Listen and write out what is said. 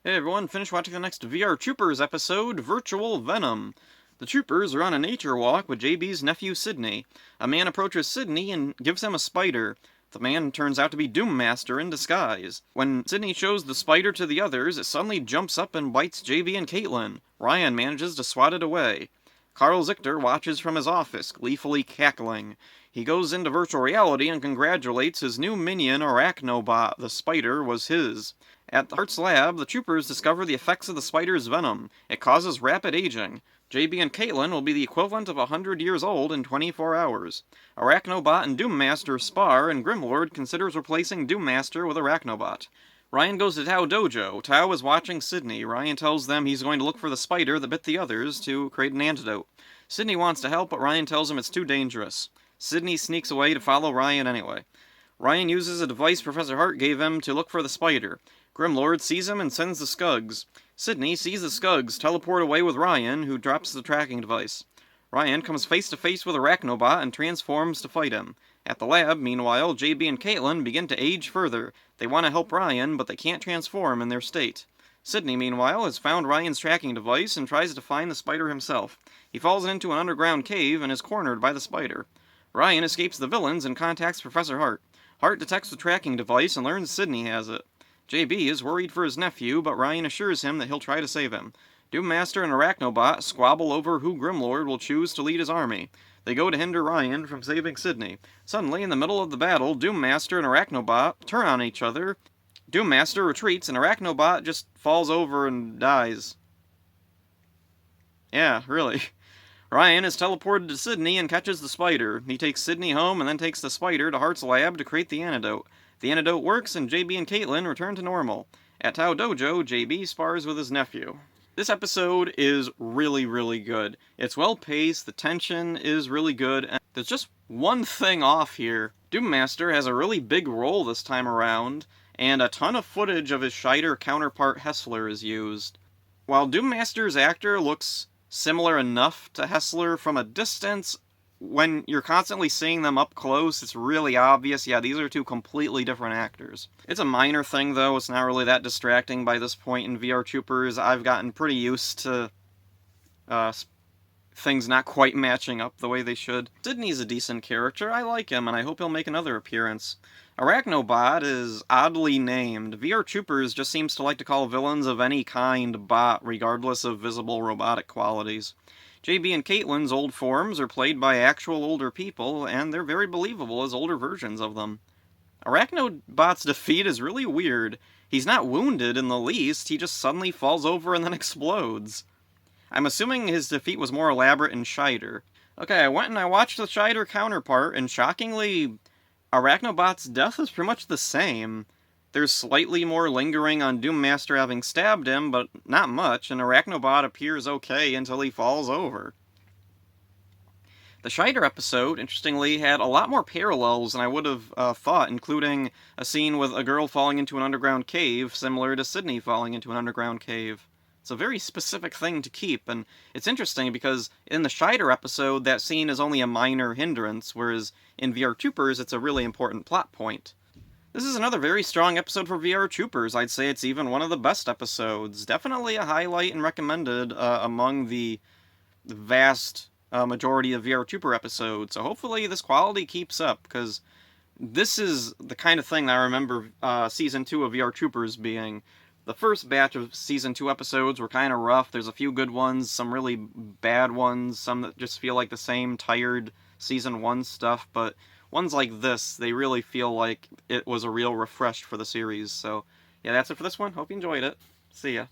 Hey everyone, finish watching the next VR Troopers episode, Virtual Venom. The troopers are on a nature walk with JB's nephew Sydney. A man approaches Sydney and gives him a spider. The man turns out to be Doom Master in disguise. When Sydney shows the spider to the others, it suddenly jumps up and bites JB and Caitlin. Ryan manages to swat it away. Carl Zichter watches from his office, gleefully cackling. He goes into virtual reality and congratulates his new minion Arachnobot. The spider was his. At the Hart's lab, the troopers discover the effects of the spider's venom. It causes rapid aging. JB and Caitlin will be the equivalent of 100 years old in 24 hours. Arachnobot and Doommaster spar, and Grimlord considers replacing Doommaster with Arachnobot. Ryan goes to Tao Dojo. Tao is watching Sydney. Ryan tells them he's going to look for the spider that bit the others to create an antidote. Sydney wants to help, but Ryan tells him it's too dangerous. Sydney sneaks away to follow Ryan anyway. Ryan uses a device Professor Hart gave him to look for the spider. Grimlord sees him and sends the Skugs. Sydney sees the Skugs teleport away with Ryan, who drops the tracking device. Ryan comes face to face with Arachnobot and transforms to fight him. At the lab, meanwhile, JB and Caitlin begin to age further. They want to help Ryan, but they can't transform in their state. Sydney, meanwhile, has found Ryan's tracking device and tries to find the spider himself. He falls into an underground cave and is cornered by the spider. Ryan escapes the villains and contacts Professor Hart. Hart detects the tracking device and learns Sydney has it. JB is worried for his nephew, but Ryan assures him that he'll try to save him. Doommaster and Arachnobot squabble over who Grimlord will choose to lead his army. They go to hinder Ryan from saving Sydney. Suddenly, in the middle of the battle, Doommaster and Arachnobot turn on each other. Doommaster retreats, and Arachnobot just falls over and dies. Yeah, really. Ryan is teleported to Sydney and catches the spider. He takes Sydney home and then takes the spider to Hart's lab to create the antidote. The antidote works, and JB and Caitlin return to normal. At Tao Dojo, JB spars with his nephew. This episode is really, really good. It's well paced, the tension is really good, and there's just one thing off here. Doommaster has a really big role this time around, and a ton of footage of his Scheider counterpart Hessler is used. While Doommaster's actor looks similar enough to Hessler from a distance, when you're constantly seeing them up close, it's really obvious, yeah, these are two completely different actors. It's a minor thing, though. It's not really that distracting by this point in VR Troopers. I've gotten pretty used to things not quite matching up the way they should. Sydney's a decent character. I like him, and I hope he'll make another appearance. Arachnobot is oddly named. VR Troopers just seems to like to call villains of any kind bot, regardless of visible robotic qualities. JB and Caitlin's old forms are played by actual older people, and they're very believable as older versions of them. Arachnobot's defeat is really weird. He's not wounded in the least, he just suddenly falls over and then explodes. I'm assuming his defeat was more elaborate in Scheider. Okay, I went and I watched the Scheider counterpart, and shockingly, Arachnobot's death is pretty much the same. There's slightly more lingering on Doommaster having stabbed him, but not much, and Arachnobot appears okay until he falls over. The Scheider episode, interestingly, had a lot more parallels than I would have thought, including a scene with a girl falling into an underground cave, similar to Sydney falling into an underground cave. It's a very specific thing to keep, and it's interesting because in the Scheider episode, that scene is only a minor hindrance, whereas in VR Troopers, it's a really important plot point. This is another very strong episode for VR Troopers. I'd say it's even one of the best episodes. Definitely a highlight and recommended among the vast majority of VR Trooper episodes. So hopefully this quality keeps up, because this is the kind of thing that I remember Season 2 of VR Troopers being. The first batch of Season 2 episodes were kind of rough. There's a few good ones, some really bad ones, some that just feel like the same tired Season 1 stuff, but ones like this, they really feel like it was a real refresh for the series. So, yeah, that's it for this one. Hope you enjoyed it. See ya.